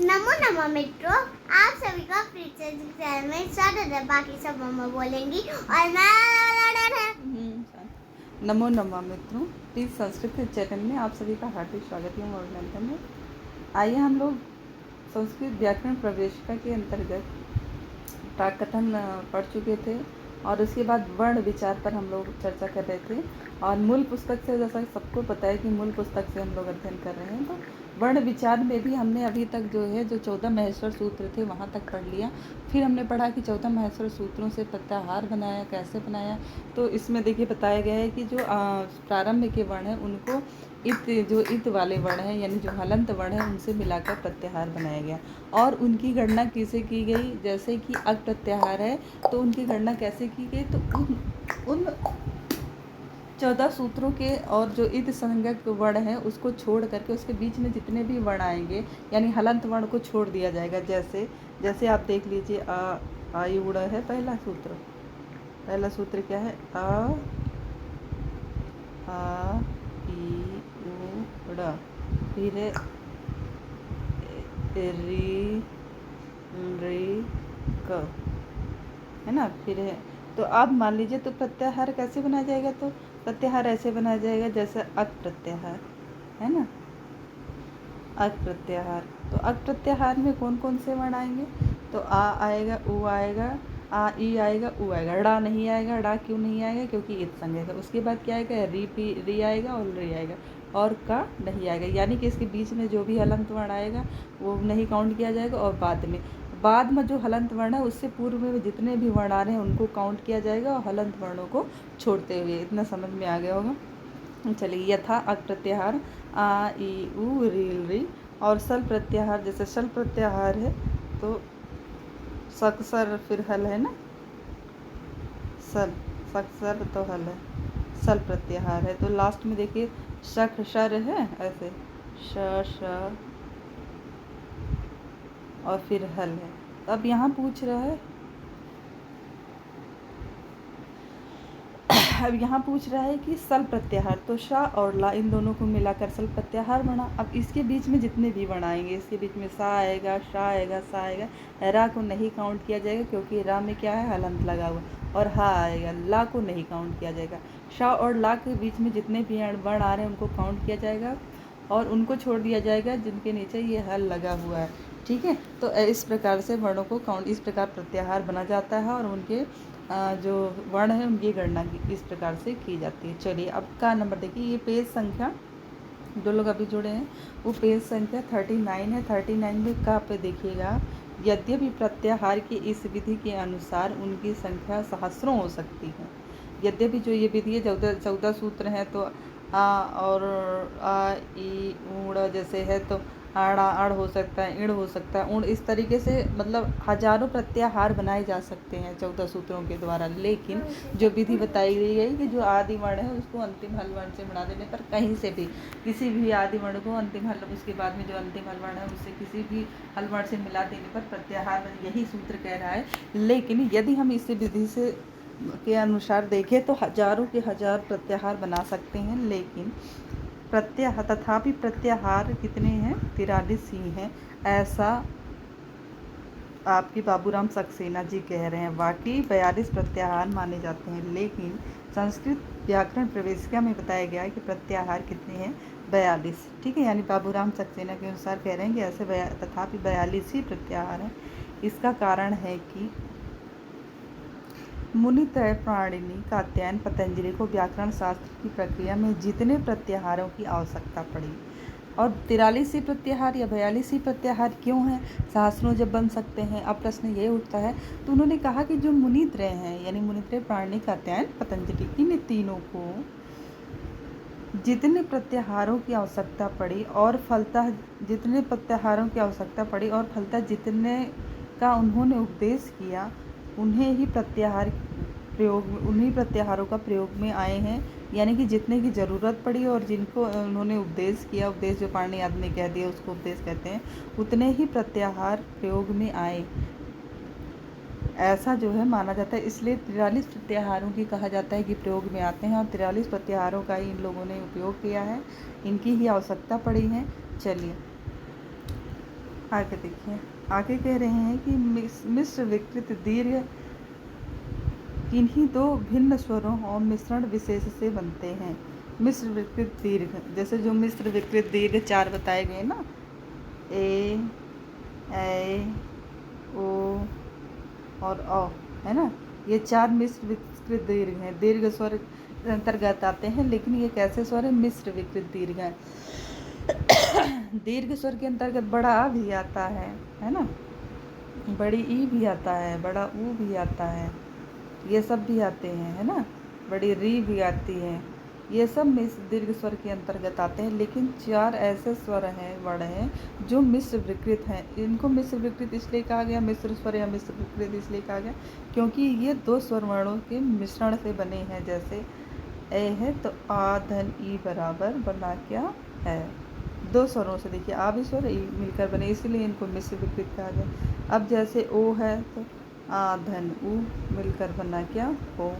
नमो नमो मित्रों, आप सभी का फिर से चैनल में स्वागत है। बाकी सब मम्मा बोलेंगी और मैं नमो नमः मित्रों, प्लीज़ संस्कृत चैनल में आप सभी का हार्दिक स्वागत है और अभिनंदन है। आइए हम लोग संस्कृत व्याकरण प्रवेशिका के अंतर्गत प्राक कथन पढ़ चुके थे और उसके बाद वर्ण विचार पर हम लोग चर्चा कर रहे थे। और मूल पुस्तक से, जैसा सबको पता है कि मूल पुस्तक से हम लोग अध्ययन कर रहे हैं, तो वर्ण विचार में भी हमने अभी तक जो 14 महेश्वर सूत्र थे वहाँ तक पढ़ लिया। फिर हमने पढ़ा कि 14 महेश्वर सूत्रों से प्रत्याहार बनाया, कैसे बनाया। तो इसमें देखिए बताया गया है कि जो प्रारंभ के वर्ण हैं उनको इत वाले वर्ण हैं, यानी जो हलंत वर्ण हैं, उनसे मिलाकर प्रत्याहार बनाया गया। और उनकी गणना किसे की गई, जैसे कि अक प्रत्याहार है तो उनकी गणना कैसे की गई, तो उन 14 सूत्रों के और जो इत संज्ञक वर्ण है उसको छोड़ करके उसके बीच में जितने भी वर्ण आएंगे, यानी हलंत वर्ण को छोड़ दिया जाएगा। जैसे आप देख लीजिए, आयुड़ है पहला सूत्र क्या है, आ ई उ ड़, फिर है री री क, है ना, फिर है। तो आप मान लीजिए, तो प्रत्याहार कैसे बनाया जाएगा, तो प्रत्याहार ऐसे बनाया जाएगा जैसे अक प्रत्याहार है ना, अक प्रत्याहार। तो अक प्रत्याहार में कौन कौन से वर्ण आएंगे, तो आ आएगा, उ आएगा, आ ई आएगा, उ आएगा, ड़ा नहीं आएगा। ड़ा क्यों नहीं आएगा, क्योंकि इत संज्ञक है। उसके बाद क्या आएगा, री आएगा और री आएगा, और का नहीं आएगा, यानी कि इसके बीच में जो भी हलंत वर्ण आएगा वो नहीं काउंट किया जाएगा। और बाद में जो हलंत वर्ण है उससे पूर्व में जितने भी वर्ण आ रहे हैं उनको काउंट किया जाएगा, और हलंत वर्णों को छोड़ते हुए। इतना समझ में आ गया होगा। चलिए, यथा अक प्रत्याहार आ ई उ रील री, और सल प्रत्याहार, जैसे सल प्रत्याहार है तो सक्सर फिर हल है ना, सक्सर तो हल है, सल प्रत्याहार है। तो लास्ट में देखिए शक शर है, ऐसे श और फिर हल है। तो अब यहाँ पूछ रहा है कि सल प्रत्याहार, तो शा और ला इन दोनों को मिलाकर सल प्रत्याहार बना। अब इसके बीच में जितने भी वर्ण आएंगे, इसके बीच में सा आएगा, शा आएगा, सा आएगा, रा को नहीं काउंट किया जाएगा क्योंकि रा में क्या है, हलंत लगा हुआ। और हा आएगा, ला को नहीं काउंट किया जाएगा। शा और ला के बीच में जितने भी वर्ण आ रहे हैं उनको काउंट किया जाएगा, और उनको छोड़ दिया जाएगा जिनके नीचे ये हल लगा हुआ है। ठीक है, तो इस प्रकार से वर्णों को काउंट, इस प्रकार प्रत्याहार बना जाता है, और उनके जो वर्ण है उनकी गणना इस प्रकार से की जाती है। चलिए, अब का नंबर देखिए, ये पेज संख्या, जो लोग अभी जुड़े हैं, वो पेज संख्या 39 है। 39 में का पे देखिएगा, यद्यपि प्रत्याहार की इस विधि के अनुसार उनकी संख्या सहस्रों हो सकती है। यद्यपि जो ये विधि है, 14 सूत्र हैं, तो आ और आ ई ऊड़ जैसे है, तो आड़ा अड़ हो सकता है, इण हो सकता है, उण, इस तरीके से मतलब हजारों प्रत्याहार बनाए जा सकते हैं 14 सूत्रों के द्वारा। लेकिन जो विधि बताई गई कि जो आदि वर्ण है उसको अंतिम हल वर्ण से बढ़ा देने पर, कहीं से भी किसी भी आदि वर्ण को अंतिम हल, उसके बाद में जो अंतिम हल वर्ण है उससे किसी भी हल वर्ण से मिला देने पर प्रत्याहार, यही सूत्र कह रहा है। लेकिन यदि हम इस विधि से के अनुसार देखें तो हजारों के हजार प्रत्याहार बना सकते हैं। लेकिन तथापि प्रत्याहार कितने हैं, 43 ही हैं, ऐसा आपकी बाबूराम सक्सेना जी कह रहे हैं। बाकी 42 प्रत्याहार माने जाते हैं, लेकिन संस्कृत व्याकरण प्रवेशिका में बताया गया है कि प्रत्याहार कितने हैं, 42। ठीक है, यानी बाबूराम सक्सेना के अनुसार कह रहे हैं कि ऐसे तथापि 42 ही प्रत्याहार हैं। इसका कारण है कि मुनित्रय प्राणिनि कात्यायन पतंजलि को व्याकरण शास्त्र की प्रक्रिया में जितने प्रत्याहारों की आवश्यकता पड़ी, और 43 ही प्रत्याहार या 42 ही प्रत्याहार क्यों हैं, सहस्रों जब बन सकते हैं। अब प्रश्न ये उठता है, तो उन्होंने कहा कि जो मुनित्रय हैं, यानी मुनित्रय प्राणिनि कात्यायन पतंजलि, इन तीनों को जितने प्रत्याहारों की आवश्यकता पड़ी और फलतः जितने प्रत्याहारों की आवश्यकता पड़ी और फलतः जितने का उन्होंने उपदेश किया, उन्हें ही उन्हीं प्रत्याहारों का प्रयोग में आए हैं। यानी कि जितने की ज़रूरत पड़ी और जिनको उन्होंने उपदेश किया, उपदेश जो पाणिनि आदि ने कह दिया उसको उपदेश कहते हैं, उतने ही प्रत्याहार प्रयोग में आए, ऐसा जो है माना जाता है। इसलिए 43 प्रत्याहारों की कहा जाता है कि प्रयोग में आते हैं, और 43 प्रत्याहारों का ही इन लोगों ने उपयोग किया है, इनकी ही आवश्यकता पड़ी है। चलिए, आगे देखिए, आगे कह रहे हैं कि मिश्र विकृत दीर्घ किन्हीं दो भिन्न स्वरों और मिश्रण विशेष से बनते हैं। मिश्र विकृत दीर्घ, जैसे जो मिश्र विकृत दीर्घ 4 बताए गए ना, ए, ऐ, ओ और औ, है ना, ये 4 मिश्र विकृत दीर्घ हैं। दीर्घ स्वर अंतर्गत आते हैं, लेकिन ये कैसे स्वर है? मिश्र विकृत दीर्घ है। दीर्घ स्वर के अंतर्गत बड़ा आ भी आता है ना, बड़ी ई भी आता है, बड़ा ऊ भी आता है, ये सब भी आते हैं, है ना, बड़ी री भी आती है, ये सब मिश्र दीर्घ स्वर के अंतर्गत आते हैं। लेकिन 4 ऐसे स्वर हैं, वर्ण हैं जो मिश्र विकृत हैं। इनको मिश्र विकृत इसलिए कहा गया, मिश्र स्वर या मिश्र विकृत इसलिए कहा गया क्योंकि ये 2 स्वर वर्णों के मिश्रण से बने हैं। जैसे ए है तो आ धन ई बराबर बना क्या है, 2 स्वरों से, देखिए आ भी स्वर ई मिलकर बने, इसीलिए इनको मिश्र विकृत कहा गया। अब जैसे ओ है तो आ धन ऊ मिलकर बना क्या हो,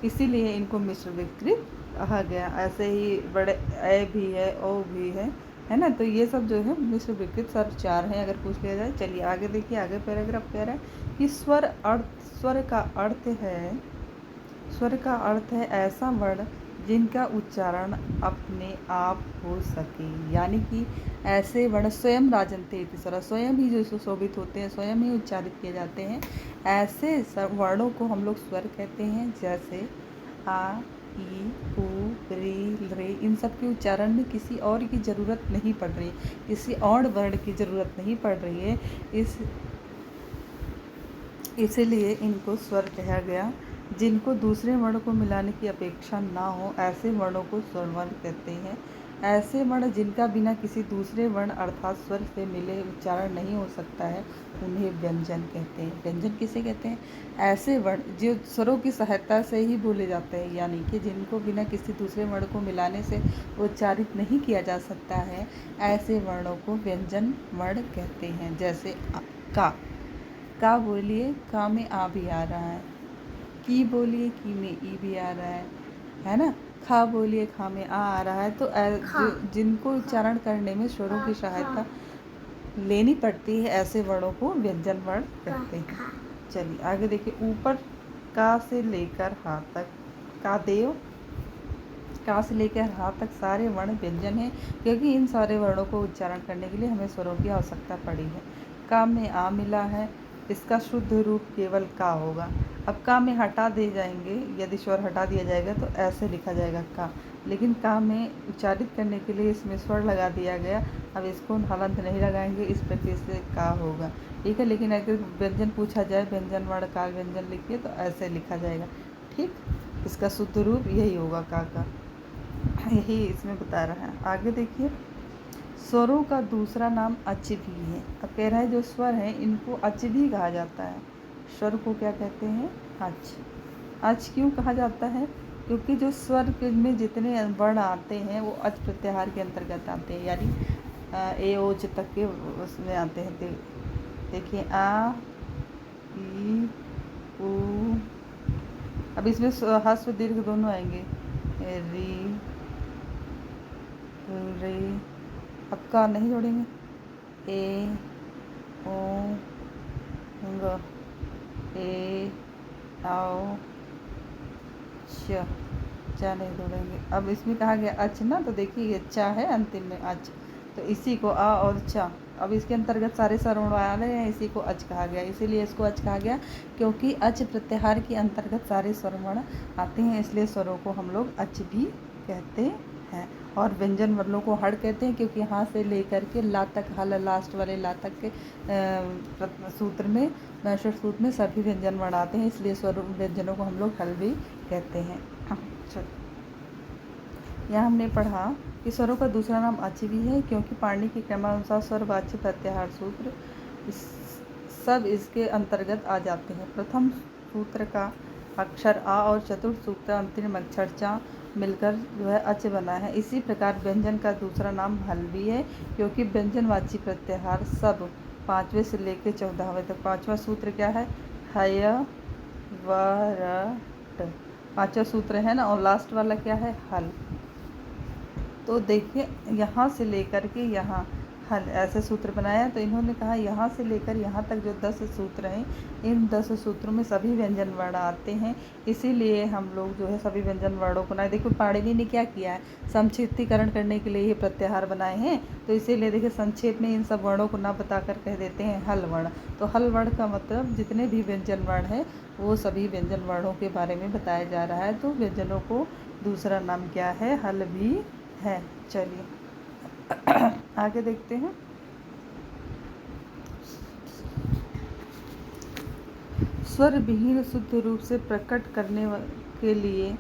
इसीलिए इनको मिश्र विकृत कहा गया। ऐसे ही बड़े ए भी है, ओ भी है ना, तो ये सब जो है मिश्र विकृत सब 4 हैं अगर पूछ लिया जाए। चलिए आगे देखिए, आगे पैराग्राफ कह रहा है कि स्वर का अर्थ है ऐसा वर्ण जिनका उच्चारण अपने आप हो सके, यानी कि ऐसे वर्ण स्वयं राजन्ते इति स्वरा, स्वयं ही जो सुशोभित होते हैं, स्वयं ही उच्चारित किए जाते हैं, ऐसे वर्णों को हम लोग स्वर कहते हैं। जैसे आ, ई, उ, री, रे, इन सब के उच्चारण में किसी और की ज़रूरत नहीं पड़ रही, किसी और वर्ण की ज़रूरत नहीं पड़ रही है, इसीलिए इनको स्वर कहा गया। जिनको दूसरे वर्ण को मिलाने की अपेक्षा ना हो, ऐसे वर्णों को स्वर वर्ण कहते हैं। ऐसे वर्ण जिनका बिना किसी दूसरे वर्ण अर्थात स्वर से मिले उच्चारण नहीं हो सकता है, उन्हें व्यंजन कहते हैं। व्यंजन किसे कहते हैं? ऐसे वर्ण जो स्वरों की सहायता से ही बोले जाते हैं, यानी कि जिनको बिना किसी दूसरे वर्ण को मिलाने से उच्चारित नहीं किया जा सकता है, ऐसे वर्णों को व्यंजन वर्ण कहते हैं। जैसे का बोलिए, का में आ भी आ रहा है, की बोलिए, की में ई भी आ रहा है ना, खा बोलिए, खा में आ रहा है। तो जिनको उच्चारण करने में स्वरों की सहायता लेनी पड़ती है, ऐसे वर्णों को व्यंजन वर्ण कहते हैं। चलिए आगे देखिए, ऊपर का से लेकर हा तक, का देव, का से लेकर हा तक सारे वर्ण व्यंजन हैं, क्योंकि इन सारे वर्णों को उच्चारण करने के लिए हमें स्वरों की आवश्यकता पड़ी है। का में आ मिला है, इसका शुद्ध रूप केवल का होगा। अब का में हटा दे जाएंगे, यदि स्वर हटा दिया जाएगा तो ऐसे लिखा जाएगा का, लेकिन का में उच्चारित करने के लिए इसमें स्वर लगा दिया गया। अब इसको हलंत नहीं लगाएंगे, इस प्रकार से का होगा, ठीक है। लेकिन अगर व्यंजन पूछा जाए, व्यंजन वर्ण का व्यंजन लिखिए, तो ऐसे लिखा जाएगा, ठीक। इसका शुद्ध रूप यही होगा का, यही इसमें बता रहा है। आगे देखिए, स्वरों का दूसरा नाम अच भी है। अब कह रहा है जो स्वर हैं इनको अच भी कहा जाता है। स्वर को क्या कहते हैं? अच। अच क्यों कहा जाता है? क्योंकि जो स्वर में जितने वर्ण आते हैं वो अच प्रत्याहार के अंतर्गत आते हैं, यानी ए ओ च तक के उसमें आते हैं। देखिए आ, ई, उ, अब इसमें ह्रस्व दीर्घ दोनों आएंगे, री, रे, अब का नहीं जोड़ेंगे, ए, ओ, ग, ए, आओ, चा नहीं जोड़ेंगे। अब इसमें कहा गया अच ना, तो देखिए ये चा है अंतिम में अच, तो इसी को आ और चा, अब इसके अंतर्गत सारे स्वर्ण आ रहे हैं, इसी को अच कहा गया। इसीलिए इसको अच कहा गया क्योंकि अच प्रत्याहार के अंतर्गत सारे स्वर्ण आते हैं, इसलिए स्वरों को हम लोग अच भी कहते हैं। और व्यंजन वर्णों को हड़ कहते हैं, क्योंकि यहाँ से लेकर के ला तक, हल लास्ट वाले ला तक के सूत्र में, मैशर सूत्र में सभी व्यंजन वर्ण आते हैं, इसलिए स्वर व्यंजनों को हम लोग हल भी कहते हैं। यहाँ हमने पढ़ा कि स्वरों का दूसरा नाम अच भी है, क्योंकि पाणिनि के क्रमानुसार स्वरवाच्य प्रत्याहार सूत्र सब इसके अंतर्गत आ जाते हैं। प्रथम सूत्र का अक्षर आ और चतुर्थ सूत्र का अंतिम अक्षर चा मिलकर जो है अच बना है। इसी प्रकार व्यंजन का दूसरा नाम हल भी है, क्योंकि व्यंजनवाची प्रत्याहार सब 5वें से लेकर 14वें तक। 5वां सूत्र क्या है? हय, व, र, ट, 5वां सूत्र है ना, और लास्ट वाला क्या है? हल। तो देखिए यहाँ से लेकर के यहाँ हल ऐसे सूत्र बनाया। तो इन्होंने कहा यहाँ से लेकर यहाँ तक जो 10 सूत्र हैं, इन 10 सूत्रों में सभी व्यंजन वर्ण आते हैं, इसीलिए हम लोग जो है सभी व्यंजन वर्णों को ना, देखो पाणिनि ने क्या किया है, संक्षिप्तीकरण करने के लिए ये प्रत्याहार बनाए हैं। तो इसीलिए देखिए संक्षेप में इन सब वर्णों को ना बताकर कह देते हैं हल वर्ण। तो हल वर्ण का मतलब जितने भी व्यंजन वर्ण है वो सभी व्यंजन वर्णों के बारे में बताया जा रहा है। तो व्यंजनों को दूसरा नाम क्या है, हल भी है। चलिए आगे देखते हैं। स्वर विहीन शुद्ध रूप से प्रकट करने के लिए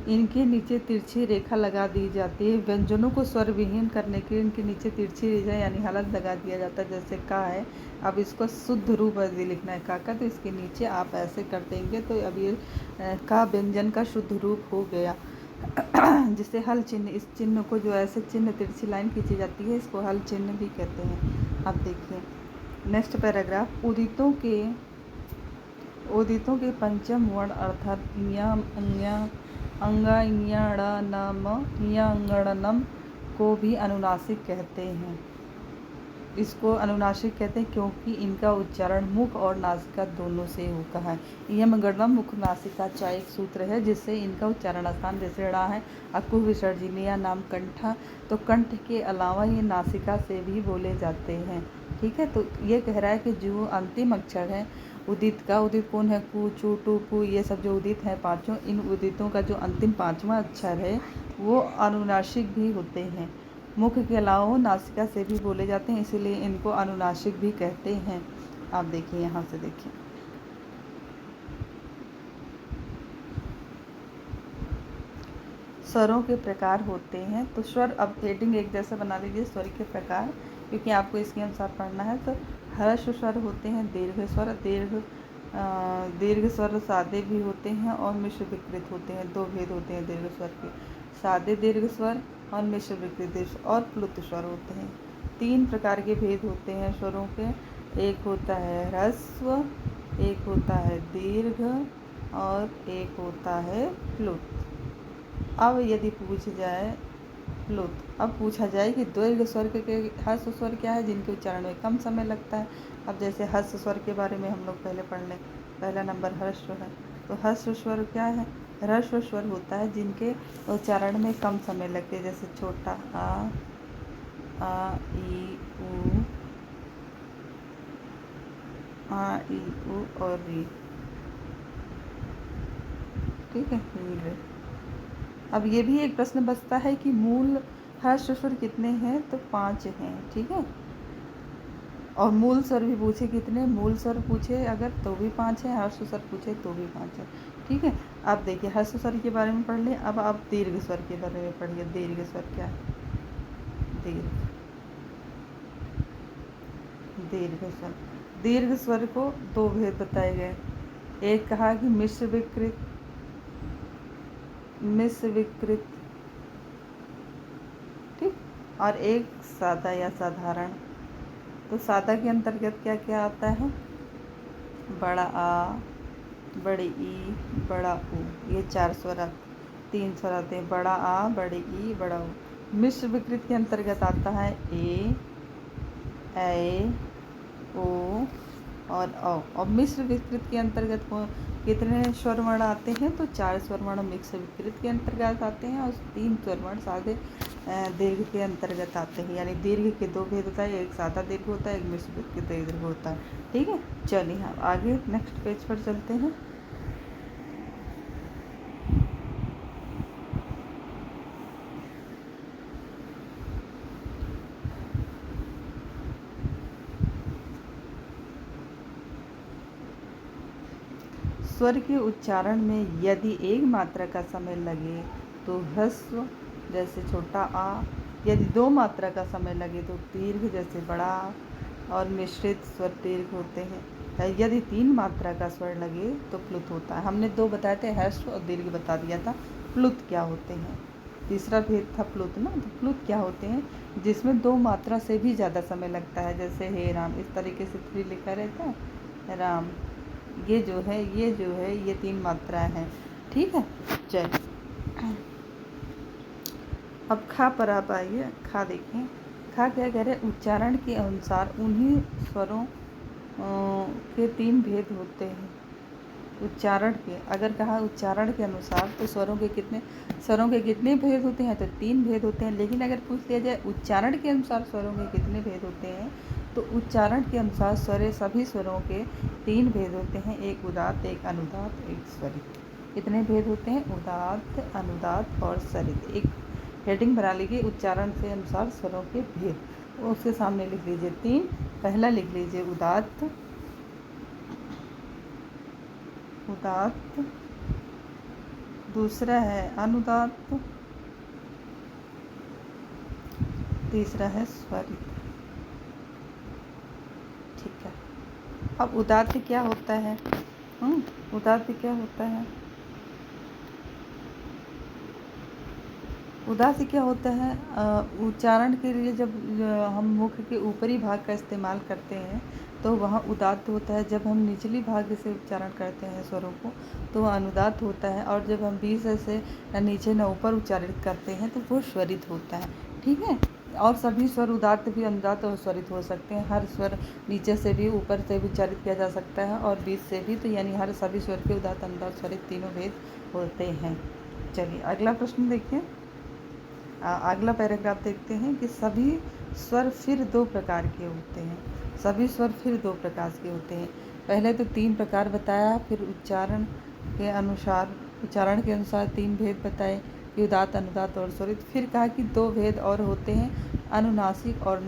इनके नीचे तिरछी रेखा लगा दी जाती है। व्यंजनों को स्वर विहीन करने के लिए इनके नीचे तिरछी रेखा यानी हलक लगा दिया जाता है। जैसे का है, अब इसको शुद्ध रूप यदि लिखना है का, तो इसके नीचे आप ऐसे कर देंगे तो अब ये का व्यंजन का शुद्ध रूप हो गया। जिसे हल चिन्ह, इस चिन्ह को जो ऐसे चिन्ह तिरछी लाइन खींची जाती है इसको हल चिन्ह भी कहते हैं। अब देखिए नेक्स्ट पैराग्राफ। उदितों के पंचम वर्ण अर्थात ञ, ङ, अंगा, ञ, ण, म, ञ, ङ, णम को भी अनुनासिक कहते हैं। इसको अनुनासिक कहते हैं क्योंकि इनका उच्चारण मुख और नासिका दोनों से होता है। यम गणम मुख नासिका चा एक सूत्र है जिससे इनका उच्चारण स्थान, जैसे ड़ा है अकु विसर्जनीय नाम कंठा, तो कंठ के अलावा ये नासिका से भी बोले जाते हैं। ठीक है, तो ये कह रहा है कि जो अंतिम अक्षर है उदित का, उदित कौन है, कु, चू, टू, पू, ये सब जो उदित हैं पाँचों, इन उदितों का जो अंतिम पाँचवा अक्षर है वो अनुनासिक भी होते हैं। मुख के अलावा नासिका से भी बोले जाते हैं, इसीलिए इनको अनुनासिक भी कहते हैं। आप देखिए यहाँ से देखिए, स्वरों के प्रकार होते हैं। तो स्वर, अब हेडिंग एक जैसा बना लीजिए, स्वर के प्रकार, क्योंकि आपको इसके अनुसार पढ़ना है। तो हर्ष स्वर होते हैं, दीर्घ स्वर, दीर्घ स्वर सादे भी होते हैं और मिश्र विकृत होते हैं। दो भेद होते हैं दीर्घ स्वर के, सादे दीर्घ स्वर और मिश्र विकृत और प्लुत स्वर होते हैं। 3 प्रकार के भेद होते हैं स्वरों के, एक होता है ह्रस्व, एक होता है दीर्घ और एक होता है प्लुत। अब यदि पूछ जाए प्लुत, अब पूछा जाए कि दीर्घ स्वर के हर्ष स्वर क्या है जिनके उच्चारण में कम समय लगता है। अब जैसे हर्ष स्वर के बारे में हम लोग पहले पढ़ लें। पहला नंबर हर्ष है, तो हर्ष स्वर क्या है, ह्रस्व स्वर होता है जिनके उच्चारण में कम समय लगते हैं। जैसे छोटा आ ई उ और री। ठीक है, रे। अब ये भी एक प्रश्न बचता है कि मूल हर्ष स्वर कितने हैं, तो 5 हैं। ठीक है, और मूल स्वर भी पूछे कितने, मूल स्वर पूछे अगर तो भी 5 है, हर्ष स्वर पूछे तो भी 5 है। ठीक है, अब देखिए हर्ष स्वर के बारे में पढ़ लें। अब आप दीर्घ स्वर के बारे में पढ़िए। दीर्घ स्वर क्या है, दीर्घ स्वर को 2 भेद बताए गए। एक कहा कि मिश्र विकृत, ठीक, और एक सादा या साधारण। तो सादा के अंतर्गत क्या क्या आता है, बड़ा आ, बड़ी ई, बड़ा ऊ, ये 3 स्वर आते हैं, बड़ा आ, बड़ी ई, बड़ा ऊ। मिश्र विकृत के अंतर्गत आता है ए, ओ और औ। और मिश्र विकृत के अंतर्गत कितने स्वर वर्ण आते हैं, तो 4 स्वर वर्ण मिश्र विकृत के अंतर्गत आते हैं और 3 स्वर वर्ण सादे दीर्घ के अंतर्गत आते हैं। यानी दीर्घ के 2 भेद होता है, एक सादा दीर्घ होता है, एक मिश्र विकृत दीर्घ होता है। ठीक है, चलिए हम आगे नेक्स्ट पेज पर चलते हैं। स्वर के उच्चारण में यदि एक मात्रा का समय लगे तो ह्रस्व जैसे छोटा आ, यदि 2 मात्रा का समय लगे तो दीर्घ जैसे बड़ा आ, और मिश्रित स्वर दीर्घ होते हैं। यदि 3 मात्रा का स्वर लगे तो प्लुत होता है। हमने 2 बताए थे, ह्रस्व और दीर्घ बता दिया था। प्लुत क्या होते हैं, तीसरा भेद था प्लुत ना। तो प्लुत क्या होते हैं, जिसमें 2 मात्रा से भी ज़्यादा समय लगता है। जैसे हे राम, इस तरीके से 3 लिखा रहता है राम, ये जो है ये 3 मात्राएं हैं। ठीक है, चलिए अब खा पर आप आइए। खा देखें, खा क्या कह रहे, उच्चारण के अनुसार उन्हीं स्वरों के 3 भेद होते हैं। उच्चारण के, अगर कहा उच्चारण के अनुसार तो स्वरों के कितने भेद होते हैं, तो 3 भेद होते हैं। लेकिन अगर पूछ लिया जाए उच्चारण के अनुसार स्वरों के कितने भेद होते हैं, तो उच्चारण के अनुसार सभी स्वरों के 3 भेद होते हैं, एक उदात्त, एक अनुदात्त, एक स्वरित। कितने भेद होते हैं, उदात्त, अनुदात्त और स्वरित। एक हेडिंग बना लीजिए, उच्चारण के अनुसार स्वरों के भेद, उसके सामने लिख लीजिए 3। पहला लिख लीजिए उदात्त, दूसरा है अनुदात्त, तीसरा है स्वरित। ठीक है, अब उदात्त क्या होता है? उदात्त क्या होता है? उदात्त क्या होता है? उच्चारण के लिए जब हम मुख के ऊपरी भाग का इस्तेमाल करते हैं तो वहाँ उदात्त होता है। जब हम निचली भाग से उच्चारण करते हैं स्वरों को तो वह अनुदात्त होता है, और जब हम बीच से न नीचे न ऊपर उच्चारित करते हैं तो वो स्वरित होता है। ठीक है, और सभी स्वर उदात्त भी, अनुदात्त और स्वरित हो सकते हैं। हर स्वर नीचे से भी ऊपर से भी उच्चारित किया जा सकता है और बीच से भी, तो यानी हर सभी स्वर के उदात्त, अनुदात्त, स्वरित तीनों भेद होते हैं। चलिए अगला प्रश्न देखिए। अगला पैराग्राफ देखते हैं कि सभी स्वर फिर 2 प्रकार के होते हैं। सभी स्वर फिर 2 प्रकार के होते हैं। पहले तो 3 प्रकार बताया, फिर उच्चारण के अनुसार 3 भेद बताए कि उदात्त, अनुदात्त और स्वरित। फिर कहा कि 2 भेद और होते हैं, अनुनासिक और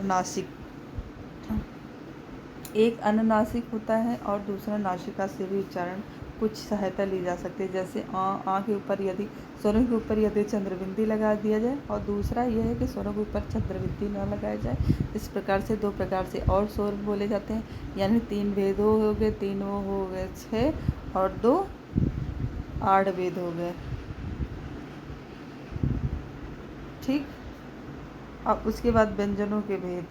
नासिक। एक अनुनासिक होता है और दूसरा नासिका से भी उच्चारण कुछ सहायता ली जा सकती है। जैसे आ के ऊपर यदि स्वरों के ऊपर यदि चंद्रबिंदी लगा दिया जाए, और दूसरा यह है कि स्वरों के ऊपर चंद्रबिंदी न लगाया जाए। इस प्रकार से 2 प्रकार से और स्वर बोले जाते हैं, यानी 3 भेद हो गए, 3 वो हो गए 6 और 2 8 भेद हो गए। ठीक, अब उसके बाद व्यंजनों के भेद।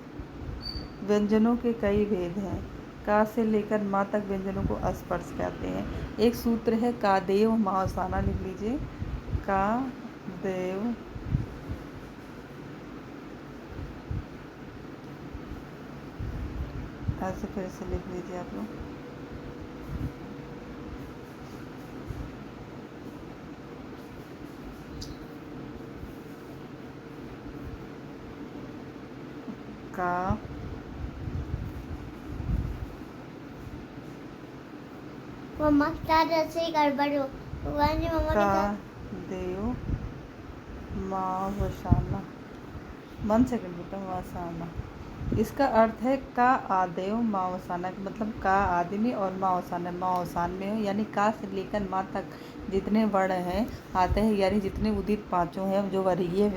व्यंजनों के कई भेद हैं। का से लेकर माँ तक व्यंजनों को स्पर्श कहते हैं। एक सूत्र है का देव मावसाना, लिख लीजिए का देव ऐसे फिर से लिख लीजिए आप लोग। का मम्मा क्या जैसे गड़बड़ हो भगवान जी, मम्मा ने का कहा देव मावसाना, 1 सेकंड बेटा, मावसाना। इसका अर्थ है का आदेव मावसाना, मतलब का आदि में और मावसाना मावसान में हो, यानी का से लेकर माँ तक जितने वर्ण हैं आते हैं, यानी जितने उदित 5 हैं जो वर्गीय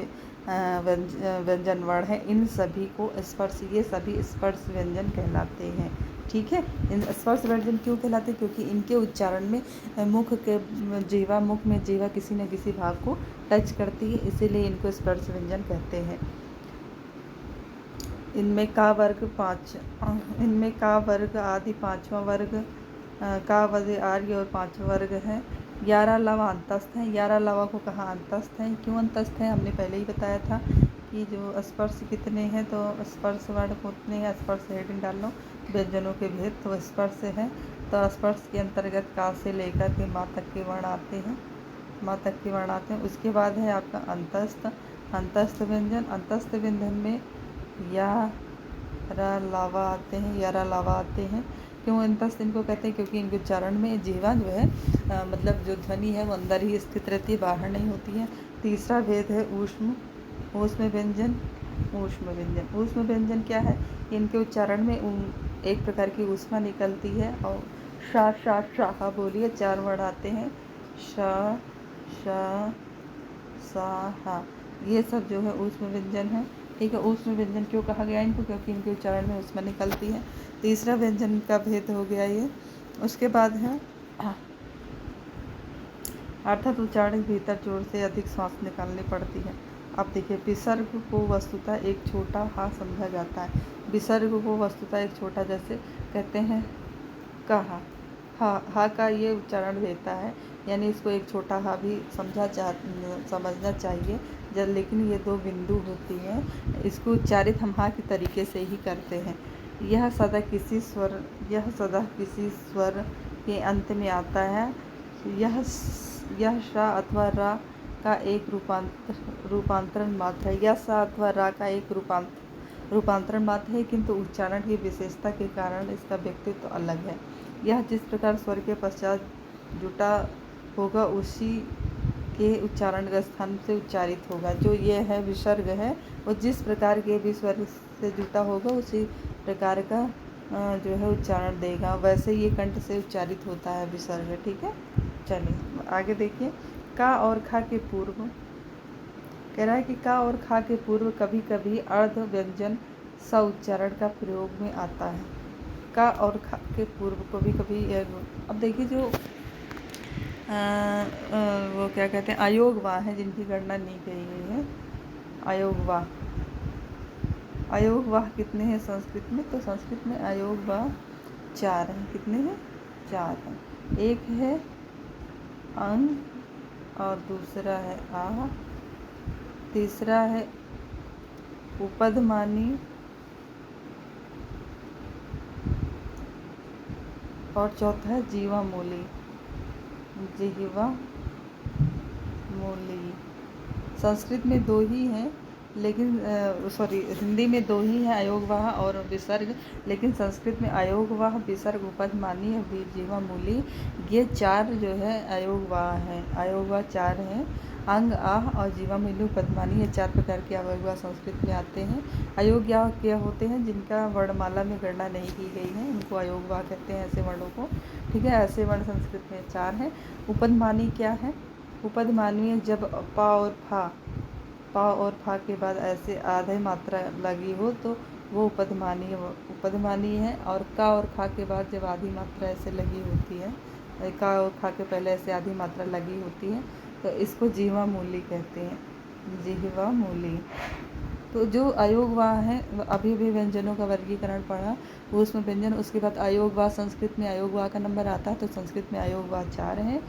व्यंजन वर्ण हैं, इन सभी को स्पर्श, ये सभी स्पर्श व्यंजन कहलाते हैं। ठीक है, इन स्पर्श व्यंजन क्यों कहलाते हैं? क्योंकि इनके उच्चारण में मुख में जीवा किसी न किसी भाग को टच करती है, इसीलिए इनको स्पर्श व्यंजन कहते हैं। इनमें का वर्ग आदि 5वां वर्ग, का वजह आर्य और 5वां वर्ग है। 11 लवा अंतस्थ हैं। 11 लवा को कहा अंतस्थ हैं। क्यों अंतस्थ हैं, हमने पहले ही बताया था कि जो स्पर्श कितने हैं, तो स्पर्श वर्ण कितने हैं, स्पर्श हेडिंग डाल लो, व्यंजनों के भेद, तो स्पर्श है। तो स्पर्श के अंतर्गत का से लेकर के माँ तक के वर्ण आते हैं। उसके बाद है आपका अंतस्थ व्यंजन। अंतस्थ व्यंजन में या लावा आते हैं। क्यों अंतस्थ इनको कहते हैं? क्योंकि इनके उच्चारण में जीवा जो है मतलब जो ध्वनि है वो अंदर ही स्थित रहती है, बाहर नहीं होती है। तीसरा भेद है ऊष्म व्यंजन क्या है? इनके उच्चारण में एक प्रकार की ऊष्मा निकलती है। और शाह बोलिए 4 वर्ण आते हैं, सा, ये सब जो है ऊष्म व्यंजन है। ठीक है, ऊष्म व्यंजन क्यों कहा गया इनको? क्योंकि इनके उच्चारण में ऊष्मा निकलती है। तीसरा व्यंजन का भेद हो गया ये। उसके बाद है अर्थात उच्चारण के भीतर जोर से अधिक सांस निकालनी पड़ती है। अब देखिए, विसर्ग को वस्तुतः एक छोटा हा समझा जाता है। विसर्ग को वस्तुतः एक छोटा, जैसे कहते हैं कहा, हा का ये उच्चारण देता है यानी इसको एक छोटा हा भी समझना चाहिए। जब लेकिन ये दो बिंदु होती हैं, इसको उच्चारित हम हा के तरीके से ही करते हैं। यह सदा किसी स्वर के अंत में आता है। यह श अथवा रा का एक रूपांतरण मात्र है। यह स अथवा रा का एक रूपांतरण मात्र है, किंतु उच्चारण की विशेषता के कारण इसका व्यक्तित्व अलग है। यह जिस प्रकार स्वर के पश्चात जुटा होगा उसी के उच्चारण के स्थान से उच्चारित होगा। जो ये है विसर्ग है, वो जिस प्रकार के भी स्वर से जुटा होगा उसी प्रकार का जो है उच्चारण देगा। वैसे ये कंठ से उच्चारित होता है विसर्ग। ठीक है, चलिए आगे देखिए। का और खा के पूर्व कह रहा है कि का और खा के पूर्व कभी कभी अर्ध व्यंजन स उच्चारण का प्रयोग में आता है। का और खा के पूर्व कभी कभी अब देखिए जो वो क्या कहते हैं अयोग वाह है, जिनकी गणना नहीं की गई है। अयोग वाह कितने हैं संस्कृत में? तो संस्कृत में अयोग वाह 4 हैं। कितने हैं? 4 हैं। एक है अंग और दूसरा है आ, तीसरा है उपधमानी और चौथा है जीवा मूली। संस्कृत में 2 ही हैं, लेकिन हिंदी में 2 ही हैं, अयोगवाह और विसर्ग। लेकिन संस्कृत में अयोगवाह, विसर्ग, उपधमानी और जीवा मूली, ये 4 जो है अयोगवाह हैं। अयोगवाह 4 हैं। अंग, आह और जीवा मूली, उपधमानी, ये 4 प्रकार के अयोगवाह संस्कृत में आते हैं। अयोगवाह क्या होते हैं? जिनका वर्णमाला में गणना नहीं की गई है, उनको अयोगवाह कहते हैं, ऐसे वर्णों को। ठीक है, ऐसे वर्ण संस्कृत में 4 हैं। उपधमानी क्या है? उपधमानी जब पा और फा के बाद ऐसे आधे मात्रा लगी हो तो वो उपधमानी है। और का और खा के बाद जब आधी मात्रा ऐसे लगी होती है, का और खा के पहले ऐसे आधी मात्रा लगी होती है, तो इसको जीवा मूली कहते हैं। जीवा मूली। तो जो अयोगवाह है, अभी व्यंजनों का वर्गीकरण पढ़ा, वो उसमें व्यंजन, उसके बाद अयोगवाह संस्कृत में अयोगवाह का नंबर आता है। तो संस्कृत में अयोगवाह 4 हैं।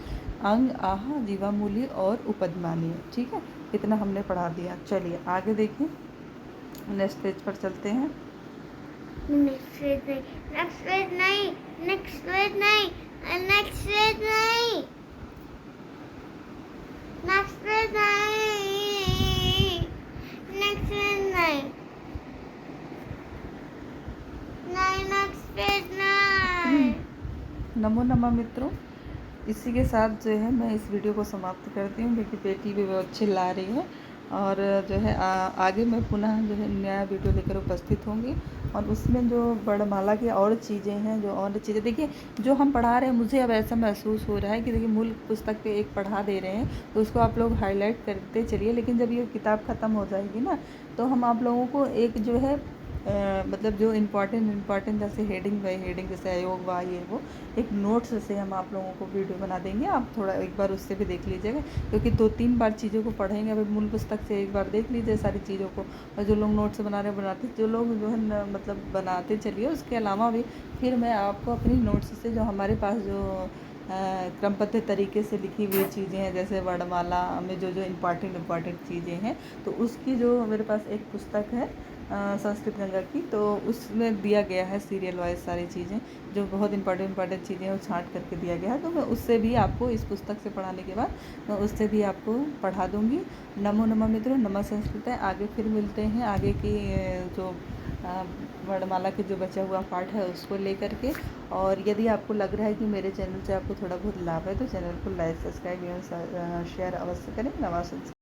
अंग, आह, जीवा मूली और उपधमानी। ठीक है, इतना हमने पढ़ा दिया। चलिए आगे देखिए, नेक्स्ट पेज पर चलते हैं। नेक्स्ट पेज नहीं। नमो नमः मित्रों, इसी के साथ जो है मैं इस वीडियो को समाप्त करती हूँ, क्योंकि बेटी भी बहुत चिल्ला रही है। और जो है आगे मैं पुनः जो है नया वीडियो लेकर उपस्थित होंगी। और उसमें जो वर्णमाला की और चीज़ें हैं, देखिए जो हम पढ़ा रहे हैं, मुझे अब ऐसा महसूस हो रहा है कि देखिए मूल पुस्तक पे एक पढ़ा दे रहे हैं, तो उसको आप लोग हाईलाइट करते चलिए। लेकिन जब ये किताब ख़त्म हो जाएगी ना, तो हम आप लोगों को एक जो है मतलब जो इम्पॉर्टेंट जैसे हेडिंग बाई हेडिंग, जैसे अयोग वाह ये वो एक नोट्स से हम आप लोगों को वीडियो बना देंगे। आप थोड़ा एक बार उससे भी देख लीजिएगा, क्योंकि 2-3 बार चीज़ों को पढ़ेंगे। अभी मूल पुस्तक से एक बार देख लीजिए सारी चीज़ों को, और जो लोग नोट्स बनाते जो लोग जो है मतलब बनाते चलिए। उसके अलावा भी फिर मैं आपको अपनी नोट्स से जो हमारे पास जो क्रमबद्ध तरीके से लिखी हुई चीज़ें हैं, जैसे वर्णमाला में जो इम्पॉर्टेंट चीज़ें हैं, तो उसकी जो मेरे पास एक पुस्तक है संस्कृत गंगा की, तो उसमें दिया गया है सीरियल वाइज सारी चीज़ें, जो बहुत इम्पॉर्टेंट चीज़ें हैं वो छांट करके दिया गया है। तो मैं उससे भी आपको, इस पुस्तक से पढ़ाने के बाद मैं उससे भी आपको पढ़ा दूँगी। नमो नमः मित्रों, नमः संस्कृत है। आगे फिर मिलते हैं, आगे की जो वर्णमाला के जो बचा हुआ पार्ट है उसको लेकर के। और यदि आपको लग रहा है कि मेरे चैनल से आपको थोड़ा बहुत लाभ है, तो चैनल को लाइक, सब्सक्राइब एवं शेयर अवश्य करें। नमः संस्कृत।